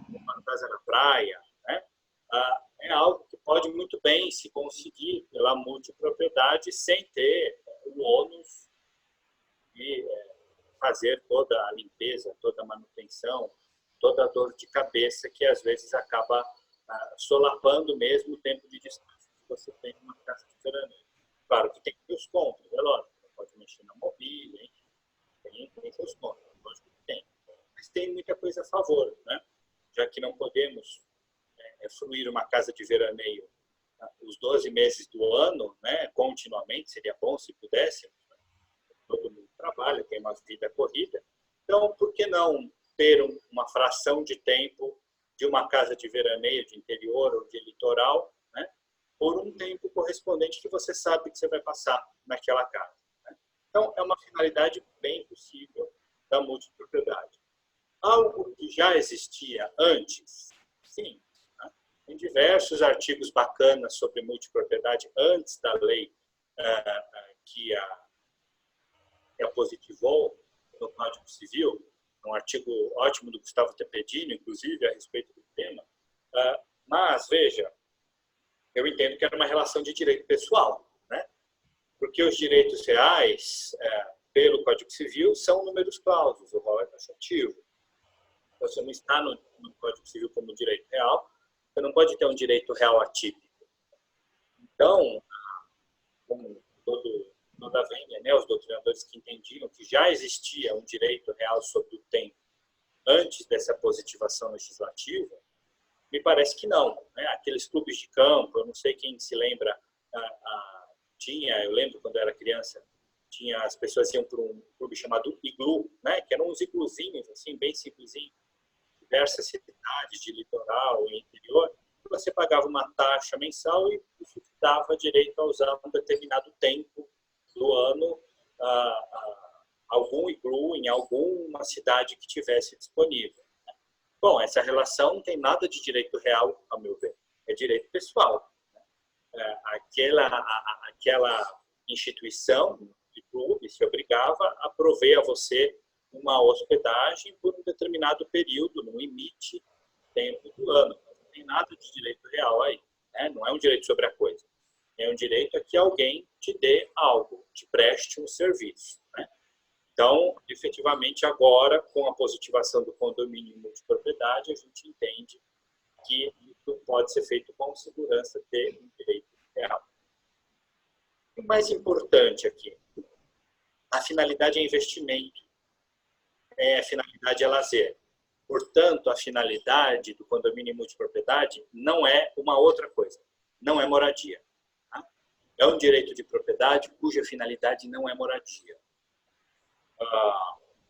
uma casa na praia, né, é algo que pode muito bem se conseguir pela multipropriedade sem ter o ônus de fazer toda a limpeza, toda a manutenção, toda a dor de cabeça que às vezes acaba solapando mesmo o tempo de descanso que você tem numa casa de veraneio. Claro que tem seus contras, é lógico, você pode mexer na mobília, tem seus contras, lógico que tem. Mas tem muita coisa a favor, né? Já que não podemos fruir uma casa de veraneio os 12 meses do ano, né, continuamente, seria bom se pudéssemos, né? Todo mundo trabalha, tem uma vida corrida, então por que não ter uma fração de tempo de uma casa de veraneio de interior ou de litoral, né, por um tempo correspondente que você sabe que você vai passar naquela casa. Né? Então, é uma finalidade bem possível da multipropriedade. Algo que já existia antes, sim. Né? Tem diversos artigos bacanas sobre multipropriedade antes da lei que a positivou no Código Civil, um artigo ótimo do Gustavo Tepedini, inclusive, a respeito do tema. Mas, veja, eu entendo que era uma relação de direito pessoal, né? Porque os direitos reais, pelo Código Civil, são números clausos, o rol é taxativo. Você não está no Código Civil como direito real, você não pode ter um direito real atípico. Então, como toda a vênia, né, os doutrinadores que entendiam que já existia um direito real sobre o tempo antes dessa positivação legislativa, me parece que não. Né? Aqueles clubes de campo, eu não sei quem se lembra, eu lembro quando eu era criança, as pessoas iam para um clube chamado iglu, né? Que eram uns igluzinhos, assim, bem simplesinhos, diversas cidades de litoral e interior, você pagava uma taxa mensal e isso te dava direito a usar um determinado tempo do ano algum iglu em alguma cidade que tivesse disponível. Bom, essa relação não tem nada de direito real, ao meu ver, é direito pessoal. Aquela instituição de clube se obrigava a prover a você uma hospedagem por um determinado período, no limite tempo do ano. Não tem nada de direito real aí, né? Não é um direito sobre a coisa. é um direito a que alguém te dê algo, te preste um serviço, né? Então, efetivamente, agora, com a positivação do condomínio multipropriedade, a gente entende que isso pode ser feito com segurança de um direito real. O mais importante aqui, a finalidade é investimento, a finalidade é lazer. Portanto, a finalidade do condomínio multipropriedade não é uma outra coisa, não é moradia. Tá? É um direito de propriedade cuja finalidade não é moradia.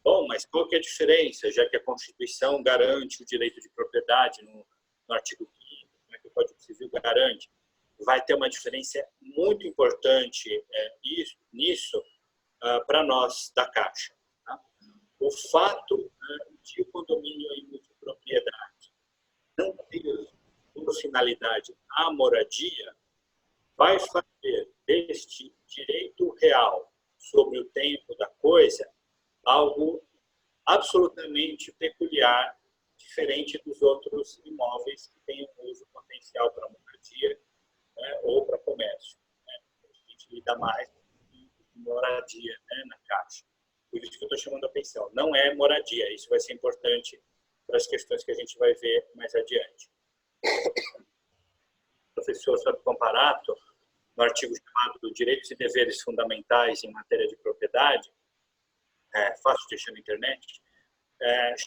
Bom, mas qual que é a diferença, já que a Constituição garante o direito de propriedade no artigo 5º, como é que o Código Civil garante? Vai ter uma diferença muito importante nisso para nós da Caixa. Tá? O fato de o condomínio em multipropriedade não ter por finalidade a moradia vai fazer deste direito real sobre o tempo da coisa algo absolutamente peculiar, diferente dos outros imóveis que têm um uso potencial para moradia, né, ou para comércio. Né? A gente lida mais com moradia, né, na Caixa. Por isso que eu estou chamando a atenção. Não é moradia, isso vai ser importante para as questões que a gente vai ver mais adiante. O professor Fábio Comparato, no artigo chamado Direitos e Deveres Fundamentais em Matéria de Propriedade, fácil de achar na internet,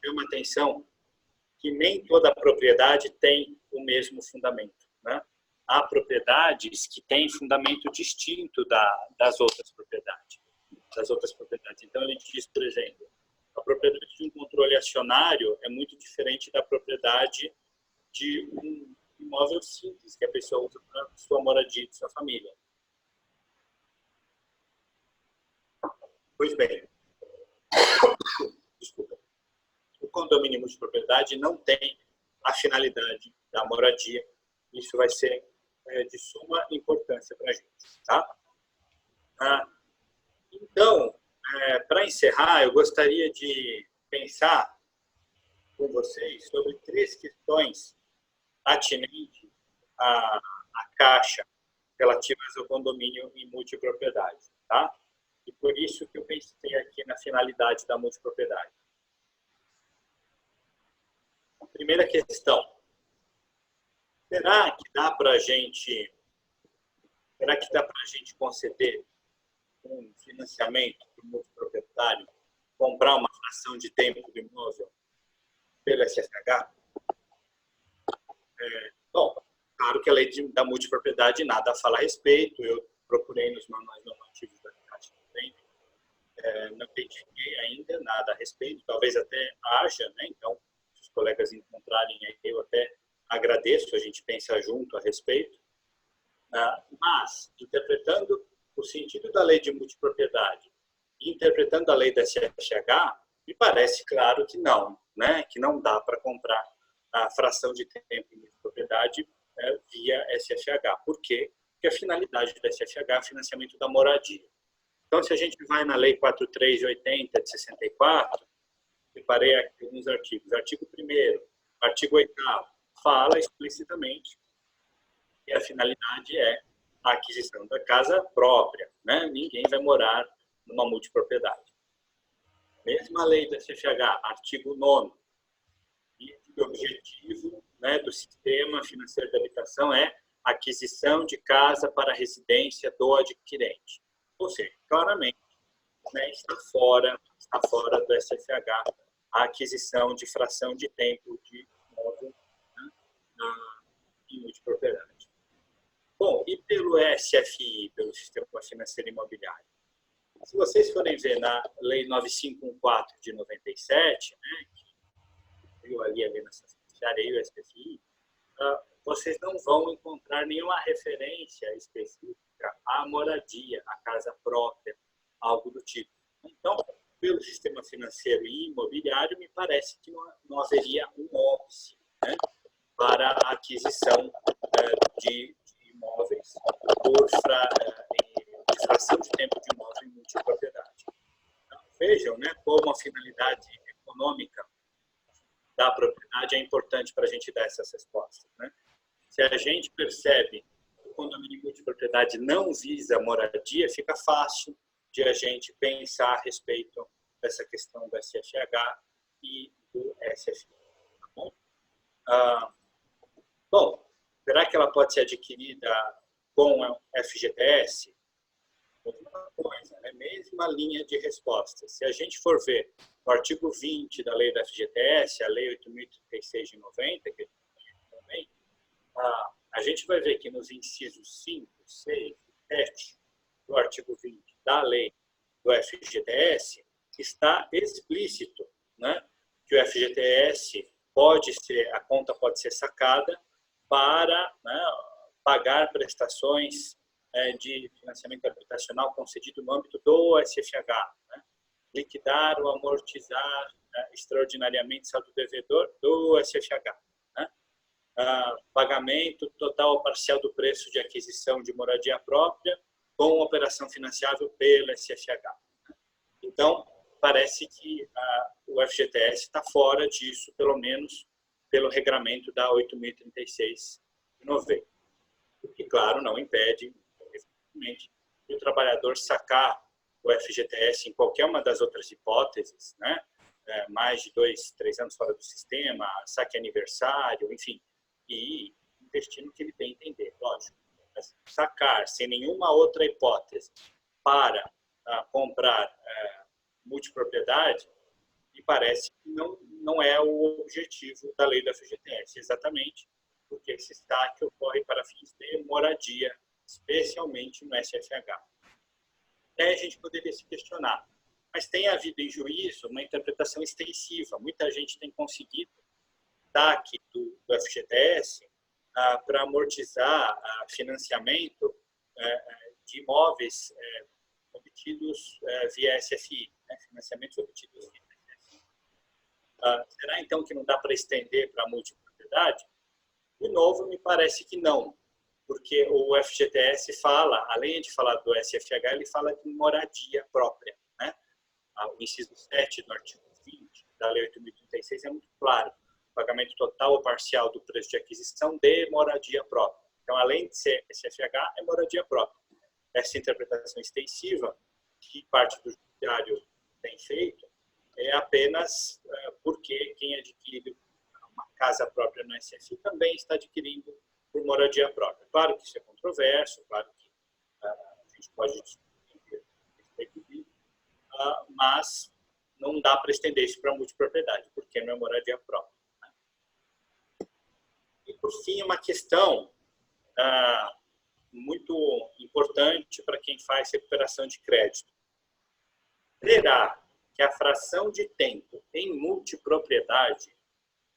chama a atenção que nem toda propriedade tem o mesmo fundamento. Né? Há propriedades que têm fundamento distinto das outras propriedades. Então, ele diz, por exemplo, a propriedade de um controle acionário é muito diferente da propriedade de um imóvel simples que a pessoa usa para sua moradia e de sua família. Pois bem, desculpa. O condomínio multipropriedade não tem a finalidade da moradia. Isso vai ser de suma importância para a gente. Tá? Então, para encerrar, eu gostaria de pensar com vocês sobre 3 questões atinentes à Caixa relativas ao condomínio em multipropriedade. Tá? E por isso que eu pensei aqui na finalidade da multipropriedade. Primeira questão, será que dá para a gente conceder um financiamento para o multiproprietário comprar uma fração de tempo do imóvel pelo SFH? Bom, claro que a lei da multipropriedade nada fala a respeito, eu procurei nos manuais normativos da Caixa também, não identifiquei ainda nada a respeito, talvez até haja, né? Então, os colegas encontrarem aí, eu até agradeço, a gente pensa junto a respeito. Mas, interpretando o sentido da lei de multipropriedade e interpretando a lei da SFH, me parece claro que não, né? Que não dá para comprar a fração de tempo em multipropriedade via SFH. Por quê? Porque a finalidade da SFH é o financiamento da moradia. Então, se a gente vai na Lei 4380 de 64, separei aqui alguns artigos. Artigo 1º, artigo 8º, fala explicitamente que a finalidade é a aquisição da casa própria. Né? Ninguém vai morar numa multipropriedade. Mesma lei da CFH, artigo 9º, o objetivo, né, do sistema financeiro de habitação é a aquisição de casa para a residência do adquirente. Ou seja, claramente, né, está fora do SFH a aquisição de fração de tempo de imóvel, né, em multipropriedade. Bom, e pelo SFI, pelo Sistema Financeiro Imobiliário? Se vocês forem ver na Lei 9514 de 97, né, que viu ali na Secretaria e o SFI, vocês não vão encontrar nenhuma referência específica à moradia, à casa própria, algo do tipo. Então, pelo sistema financeiro e imobiliário, me parece que não haveria um óbice, né, para a aquisição de imóveis por fração de tempo de imóvel em multipropriedade. Então, vejam, né, como a finalidade econômica da propriedade é importante para a gente dar essas respostas. Né? Se a gente percebe o condomínio multipropriedade não visa moradia, fica fácil de a gente pensar a respeito dessa questão do SFH e do SFI. Tá bom? Bom, será que ela pode ser adquirida com FGTS? Outra coisa, né? Mesma linha de resposta. Se a gente for ver o artigo 20 da lei da FGTS, a lei 8.036 de 90, que a gente conhece também, a gente vai ver que nos incisos 5, 6 e 7 do artigo 20 da lei do FGTS, está explícito, né, que o FGTS a conta pode ser sacada para, né, pagar prestações de financiamento habitacional concedido no âmbito do SFH, né, liquidar ou amortizar extraordinariamente saldo devedor do SFH, né, pagamento total ou parcial do preço de aquisição de moradia própria com operação financiável pelo SFH. Então, parece que o FGTS está fora disso, pelo menos pelo regramento da 8.036 de 90. O que, claro, não impede, evidentemente, o trabalhador sacar o FGTS em qualquer uma das outras hipóteses, né? Mais de 2, 3 anos fora do sistema, saque aniversário, enfim, e investir no que ele bem entender, lógico. Mas sacar sem nenhuma outra hipótese para comprar multipropriedade, me parece que não é o objetivo da lei da FGTS, exatamente porque esse saque ocorre para fins de moradia, especialmente no SFH. Até a gente poderia se questionar, mas tem havido em juízo uma interpretação extensiva. Muita gente tem conseguido saque do FGTS para amortizar financiamento de imóveis obtidos via SFI, né? Financiamentos obtidos via SFI. Será, então, que não dá para estender para a multipropriedade? De novo, me parece que não, porque o FGTS fala, além de falar do SFH, ele fala de moradia própria, né? O inciso 7 do artigo 20 da Lei 8.036 é muito claro. Pagamento total ou parcial do preço de aquisição de moradia própria. Então, além de ser SFH, é moradia própria. Essa interpretação extensiva que parte do judiciário tem feito é apenas porque quem adquire uma casa própria no SFI também está adquirindo por moradia própria. Claro que isso é controverso, claro que a gente pode discutir a respeito disso, mas não dá para estender isso para multipropriedade, porque não é moradia própria. E, por fim, uma questão muito importante para quem faz recuperação de crédito. Será que a fração de tempo em multipropriedade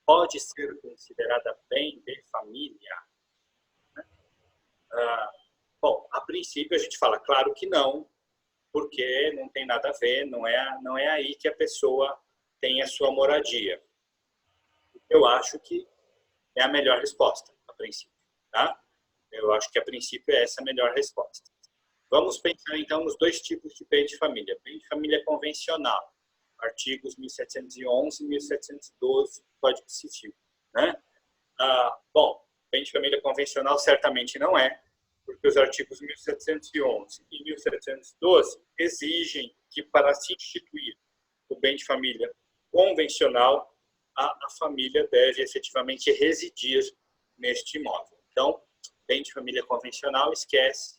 pode ser considerada bem de família? Bom, a princípio a gente fala, claro que não, porque não tem nada a ver, não é aí que a pessoa tem a sua moradia. Eu acho que é a melhor resposta, a princípio, tá? Eu acho que, a princípio, é essa a melhor resposta. Vamos pensar, então, nos dois tipos de bem de família. Bem de família convencional, artigos 1711 e 1712 do Código Civil, né? Bom, bem de família convencional certamente não é, porque os artigos 1711 e 1712 exigem que, para se instituir o bem de família convencional, a família deve efetivamente residir neste imóvel. Então, bem de família convencional, esquece,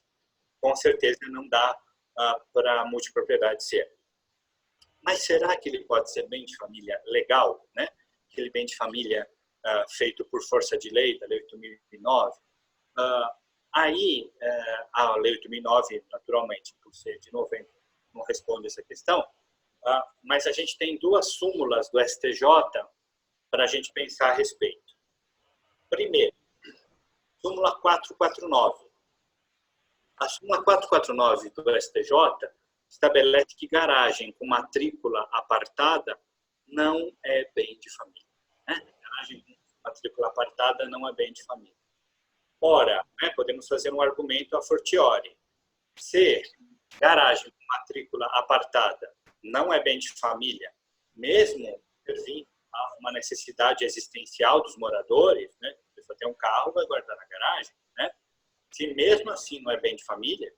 com certeza não dá para a multipropriedade ser. Mas será que ele pode ser bem de família legal, né? Aquele bem de família feito por força de lei, da Lei 8.009? Aí, a Lei 8.009, naturalmente, por ser de 90, não responde essa questão, mas a gente tem duas súmulas do STJ para a gente pensar a respeito. Primeiro, súmula 449. A súmula 449 do STJ estabelece que garagem com matrícula apartada não é bem de família, né? Garagem com matrícula apartada não é bem de família. Ora, né, podemos fazer um argumento a fortiori. Se garagem com matrícula apartada não é bem de família, mesmo servindo a uma necessidade existencial dos moradores, né? A pessoa tem um carro, vai guardar na garagem, né? Se mesmo assim não é bem de família,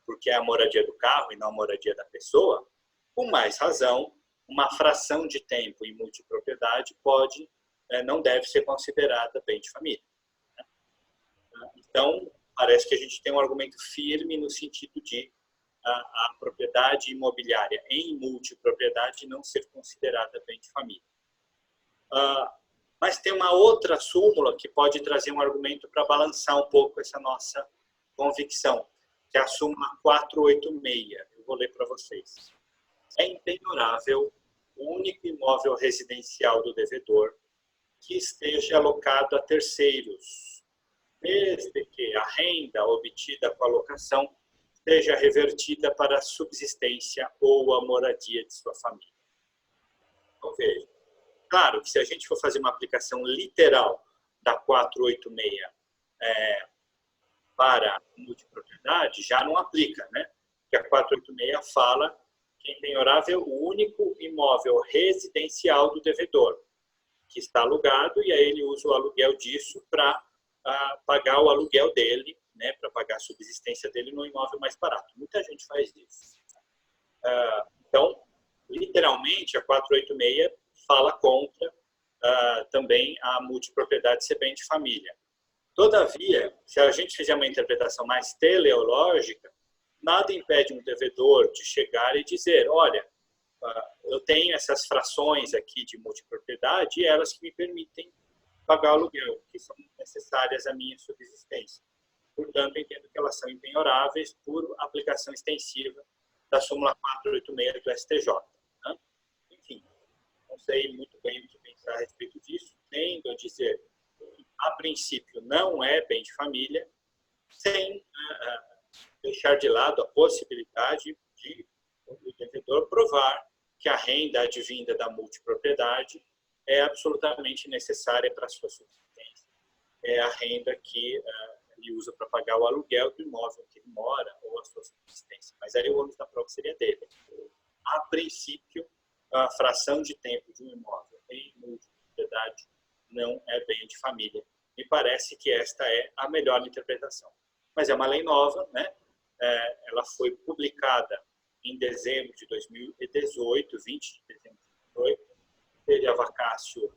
porque é a moradia do carro e não a moradia da pessoa, com mais razão, uma fração de tempo em multipropriedade não deve ser considerada bem de família. Então, parece que a gente tem um argumento firme no sentido de a propriedade imobiliária em multipropriedade não ser considerada bem de família. Mas tem uma outra súmula que pode trazer um argumento para balançar um pouco essa nossa convicção, que é a súmula 486. Eu vou ler para vocês. É impenhorável o único imóvel residencial do devedor que esteja alocado a terceiros, desde que a renda obtida com a locação seja revertida para a subsistência ou a moradia de sua família. Então, veja. Claro que se a gente for fazer uma aplicação literal da 486 para multipropriedade, já não aplica, né? Porque a 486 fala que é impenhorável o único imóvel residencial do devedor, que está alugado, e aí ele usa o aluguel disso para pagar o aluguel dele, né? Para pagar a subsistência dele no imóvel mais barato. Muita gente faz isso. Então, literalmente, a 486 fala contra também a multipropriedade ser bem de família. Todavia, se a gente fizer uma interpretação mais teleológica, nada impede um devedor de chegar e dizer, olha, eu tenho essas frações aqui de multipropriedade e elas que me permitem pagar o aluguel, que são necessárias à minha subsistência. Portanto, entendo que elas são impenhoráveis por aplicação extensiva da súmula 486 do STJ. Né? Enfim, não sei muito bem o que pensar a respeito disso, tendo a dizer que, a princípio, não é bem de família, sem deixar de lado a possibilidade de o devedor provar que a renda advinda da multipropriedade é absolutamente necessária para a sua subsistência. É a renda que ele usa para pagar o aluguel do imóvel que ele mora ou a sua subsistência. Mas aí o ônus da prova seria dele. A princípio, a fração de tempo de um imóvel em multipropriedade não é bem de família. Me parece que esta é a melhor interpretação. Mas é uma lei nova, né? Ela foi publicada em dezembro de 2018, 20 de dezembro de 2018, teve a vacácio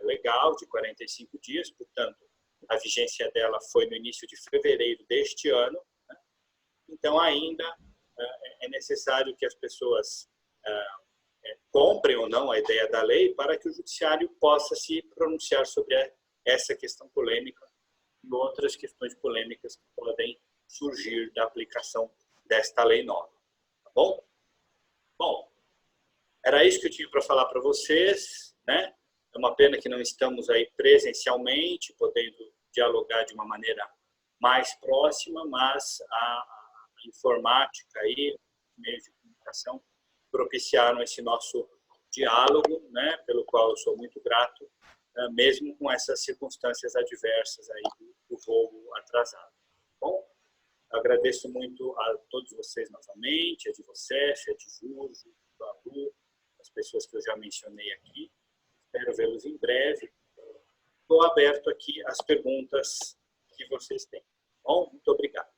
legal de 45 dias, portanto, a vigência dela foi no início de fevereiro deste ano, né? Então ainda é necessário que as pessoas comprem ou não a ideia da lei para que o judiciário possa se pronunciar sobre essa questão polêmica e outras questões polêmicas que podem surgir da aplicação desta lei nova. Tá bom? Bom, era isso que eu tinha para falar para vocês, né? É uma pena que não estamos aí presencialmente, podendo dialogar de uma maneira mais próxima, mas a informática e meios de comunicação propiciaram esse nosso diálogo, né? Pelo qual eu sou muito grato, mesmo com essas circunstâncias adversas aí do voo atrasado. Bom, agradeço muito a todos vocês novamente, a de Vocef, a de Júlio, a Babu, as pessoas que eu já mencionei aqui. Espero vê-los em breve. Estou aberto aqui às perguntas que vocês têm. Bom, muito obrigado.